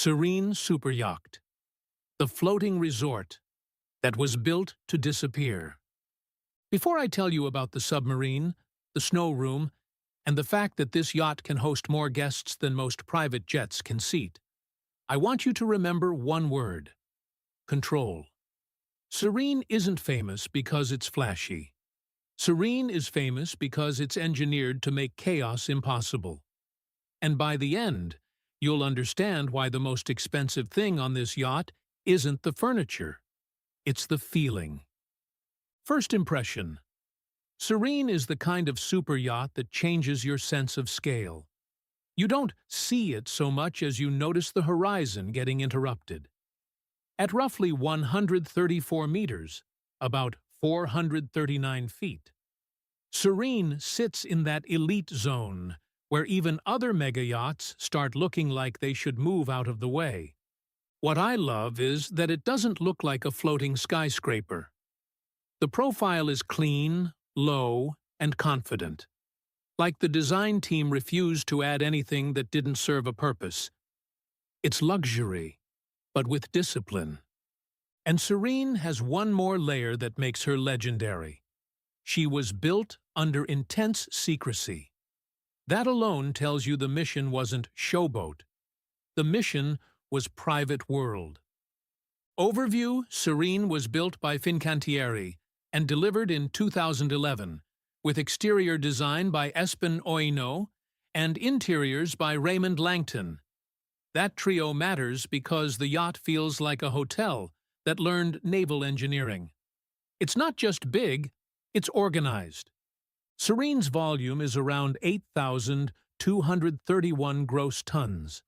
SERENE Superyacht, the floating resort that was built to disappear. Before I tell you about the submarine, the snow room, and the fact that this yacht can host more guests than most private jets can seat, I want you to remember one word: control. SERENE isn't famous because it's flashy. SERENE is famous because it's engineered to make chaos impossible. And by the end, you'll understand why the most expensive thing on this yacht isn't the furniture. It's the feeling. First impression. SERENE is the kind of super yacht that changes your sense of scale. You don't see it so much as you notice the horizon getting interrupted. At roughly 134 meters, about 439 feet, SERENE sits in that elite zone where even other mega-yachts start looking like they should move out of the way. What I love is that it doesn't look like a floating skyscraper. The profile is clean, low, and confident, like the design team refused to add anything that didn't serve a purpose. It's luxury, but with discipline. And SERENE has one more layer that makes her legendary. She was built under intense secrecy. That alone tells you the mission wasn't showboat. The mission was private world. Overview: SERENE was built by Fincantieri and delivered in 2011, with exterior design by Espen Øino and interiors by Reymond Langton. That trio matters because the yacht feels like a hotel that learned naval engineering. It's not just big, it's organized. SERENE's volume is around 8,231 gross tons.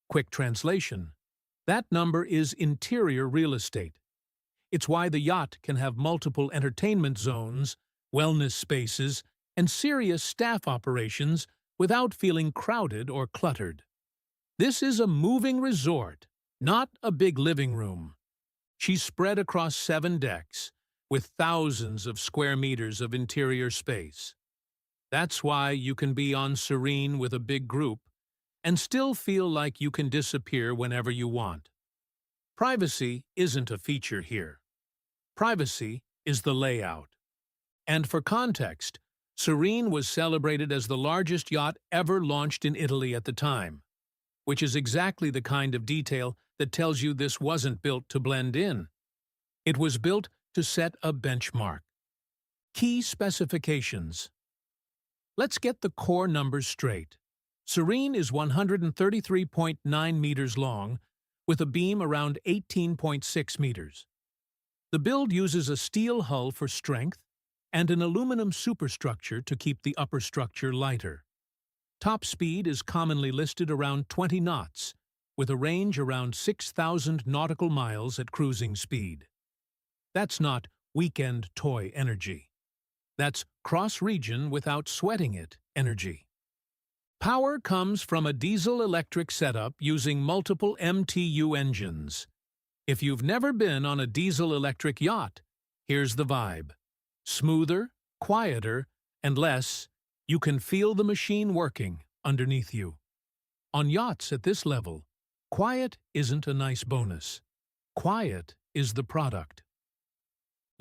Quick translation: that number is interior real estate. It's why the yacht can have multiple entertainment zones, wellness spaces, and serious staff operations without feeling crowded or cluttered. This is a moving resort, not a big living room. She's spread across 7 decks, with thousands of square meters of interior space. That's why you can be on SERENE with a big group and still feel like you can disappear whenever you want. Privacy isn't a feature here. Privacy is the layout. And for context, SERENE was celebrated as the largest yacht ever launched in Italy at the time, which is exactly the kind of detail that tells you this wasn't built to blend in. It was built to set a benchmark. Key specifications. Let's get the core numbers straight. SERENE is 133.9 meters long, with a beam around 18.6 meters. The build uses a steel hull for strength and an aluminum superstructure to keep the upper structure lighter. Top speed is commonly listed around 20 knots, with a range around 6,000 nautical miles at cruising speed. That's not weekend toy energy. That's cross-region without sweating it energy. Power comes from a diesel-electric setup using multiple MTU engines. If you've never been on a diesel-electric yacht, here's the vibe. Smoother, quieter, and less, you can feel the machine working underneath you. On yachts at this level, quiet isn't a nice bonus. Quiet is the product.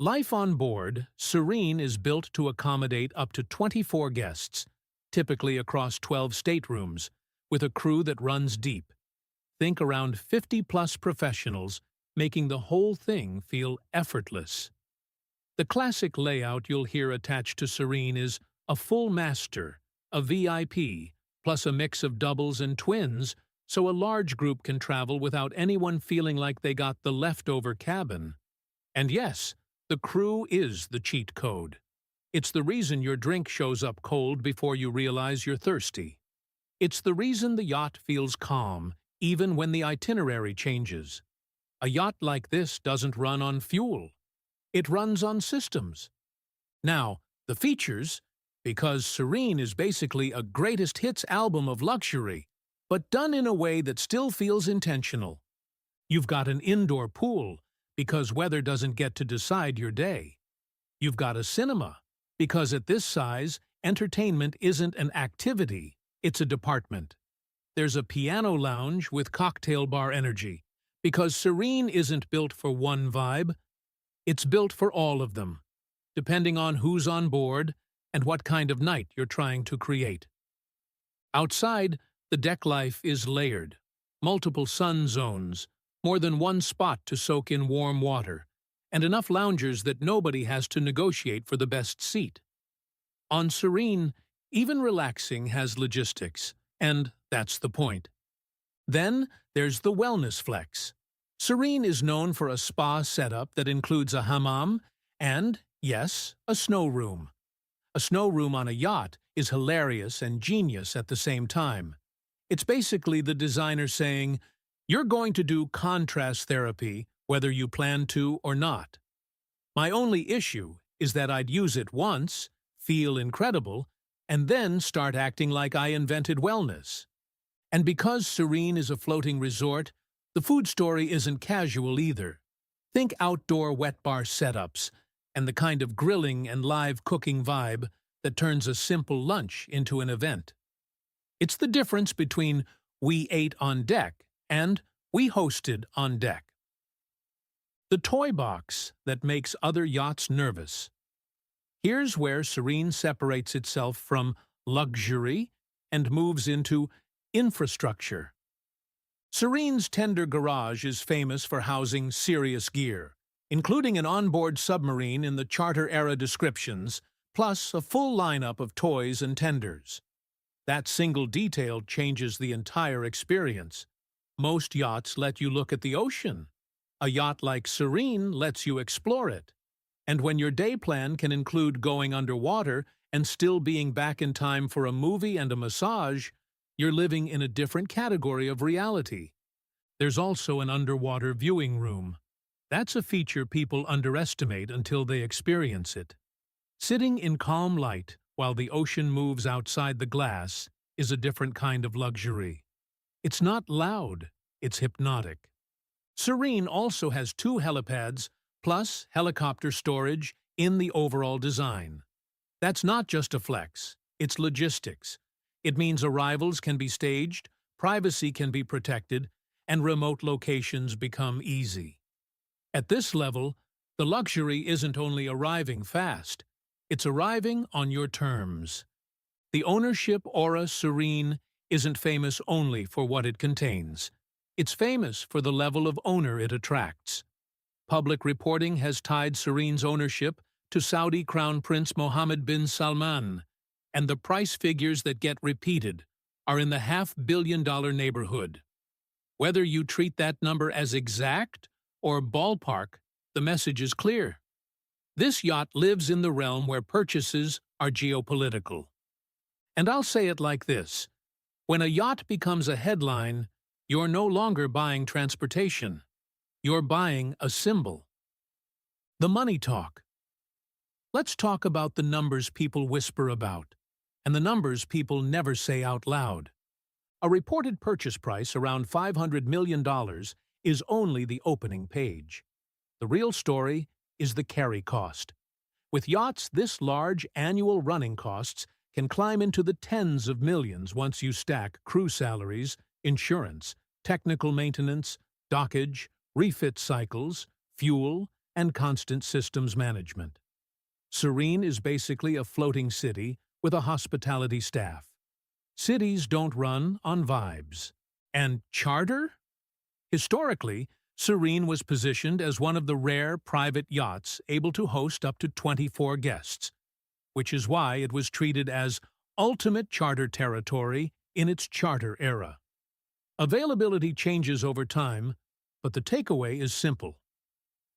Life on board, SERENE is built to accommodate up to 24 guests, typically across 12 staterooms, with a crew that runs deep. Think around 50-plus professionals, making the whole thing feel effortless. The classic layout you'll hear attached to SERENE is a full master, a VIP, plus a mix of doubles and twins, so a large group can travel without anyone feeling like they got the leftover cabin. And yes, the crew is the cheat code. It's the reason your drink shows up cold before you realize you're thirsty. It's the reason the yacht feels calm, even when the itinerary changes. A yacht like this doesn't run on fuel. It runs on systems. Now, the features, because SERENE is basically a greatest hits album of luxury, but done in a way that still feels intentional. You've got an indoor pool, because weather doesn't get to decide your day. You've got a cinema, because at this size, entertainment isn't an activity, it's a department. there's a piano lounge with cocktail bar energy, because Serene isn't built for one vibe, it's built for all of them, depending on who's on board and what kind of night you're trying to create. Outside, the deck life is layered. Multiple sun zones, more than one spot to soak in warm water, and enough loungers that nobody has to negotiate for the best seat. On Serene, even relaxing has logistics, and that's the point. Then there's the wellness flex. Serene is known for a spa setup that includes a hammam and, yes, a snow room. A snow room on a yacht is hilarious and genius at the same time. It's basically the designer saying, "You're going to do contrast therapy whether you plan to or not." My only issue is that I'd use it once, feel incredible, and then start acting like I invented wellness. And because Serene is a floating resort, the food story isn't casual either. Think outdoor wet bar setups and the kind of grilling and live cooking vibe that turns a simple lunch into an event. It's the difference between "we ate on deck" and "we hosted on deck." The toy box that makes other yachts nervous. Here's where Serene separates itself from luxury and moves into infrastructure. Serene's tender garage is famous for housing serious gear, including an onboard submarine in the charter-era descriptions, plus a full lineup of toys and tenders. That single detail changes the entire experience. Most yachts let you look at the ocean. A yacht like Serene lets you explore it. And when your day plan can include going underwater and still being back in time for a movie and a massage, you're living in a different category of reality. There's also an underwater viewing room. That's a feature people underestimate until they experience it. Sitting in calm light while the ocean moves outside the glass is a different kind of luxury. It's not loud, it's hypnotic. Serene also has 2 helipads plus helicopter storage in the overall design. That's not just a flex, it's logistics. It means arrivals can be staged, privacy can be protected, and remote locations become easy. At this level, the luxury isn't only arriving fast, it's arriving on your terms. The ownership aura Serene isn't famous only for what it contains. It's famous for the level of owner it attracts. Public reporting has tied Serene's ownership to Saudi Crown Prince Mohammed bin Salman, and the price figures that get repeated are in the $500 million neighborhood. Whether you treat that number as exact or ballpark, the message is clear. This yacht lives in the realm where purchases are geopolitical. And I'll say it like this: when a yacht becomes a headline, you're no longer buying transportation. You're buying a symbol. The money talk. Let's talk about the numbers people whisper about, and the numbers people never say out loud. A reported purchase price around $500 million is only the opening page. The real story is the carry cost. With yachts this large, annual running costs can climb into the tens of millions once you stack crew salaries, insurance, technical maintenance, dockage, refit cycles, fuel, and constant systems management. Serene is basically a floating city with a hospitality staff. Cities don't run on vibes. And charter? Historically, Serene was positioned as one of the rare private yachts able to host up to 24 guests, which is why it was treated as ultimate charter territory in its charter era. Availability changes over time, but the takeaway is simple.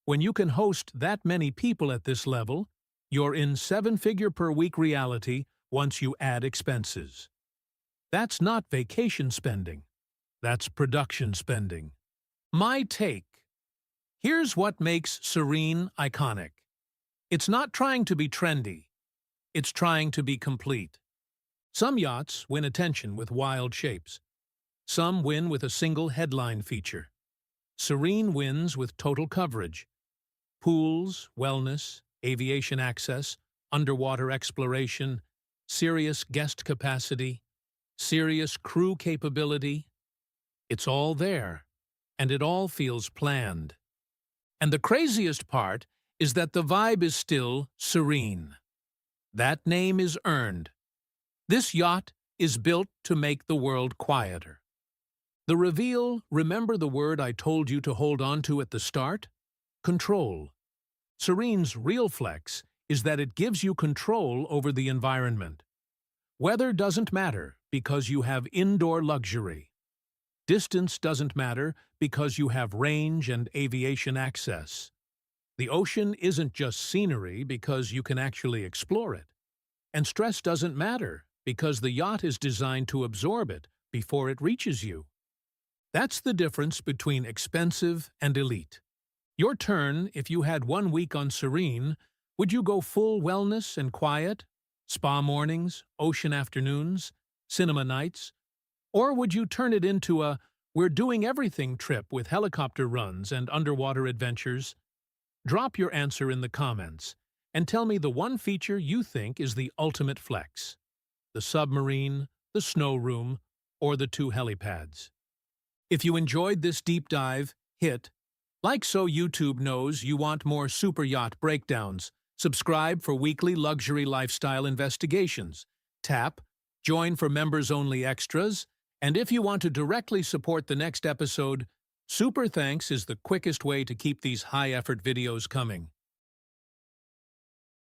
When you can host that many people at this level, you're in 7-figure per week reality once you add expenses. That's not vacation spending. That's production spending. My take. Here's what makes Serene iconic. It's not trying to be trendy. It's trying to be complete. Some yachts win attention with wild shapes. Some win with a single headline feature. Serene wins with total coverage. Pools, wellness, aviation access, underwater exploration, serious guest capacity. serious crew capability. It's all there, and it all feels planned. And the craziest part is that the vibe is still serene. That name is earned. This yacht is built to make the world quieter. The reveal, remember the word I told you to hold on to at the start? Control. Serene's real flex is that it gives you control over the environment. Weather doesn't matter because you have indoor luxury. Distance doesn't matter because you have range and aviation access. The ocean isn't just scenery because you can actually explore it. And stress doesn't matter because the yacht is designed to absorb it before it reaches you. That's the difference between expensive and elite. Your turn, if you had 1 week on Serene, would you go full wellness and quiet? Spa mornings, ocean afternoons, cinema nights? Or would you turn it into a we're doing everything trip with helicopter runs and underwater adventures? Drop your answer in the comments and tell me the one feature you think is the ultimate flex. The submarine, the snow room, or the 2 helipads. If you enjoyed this deep dive, hit like so YouTube knows you want more super yacht breakdowns. Subscribe for weekly luxury lifestyle investigations. Tap join for members-only extras. And if you want to directly support the next episode, super thanks is the quickest way to keep these high-effort videos coming.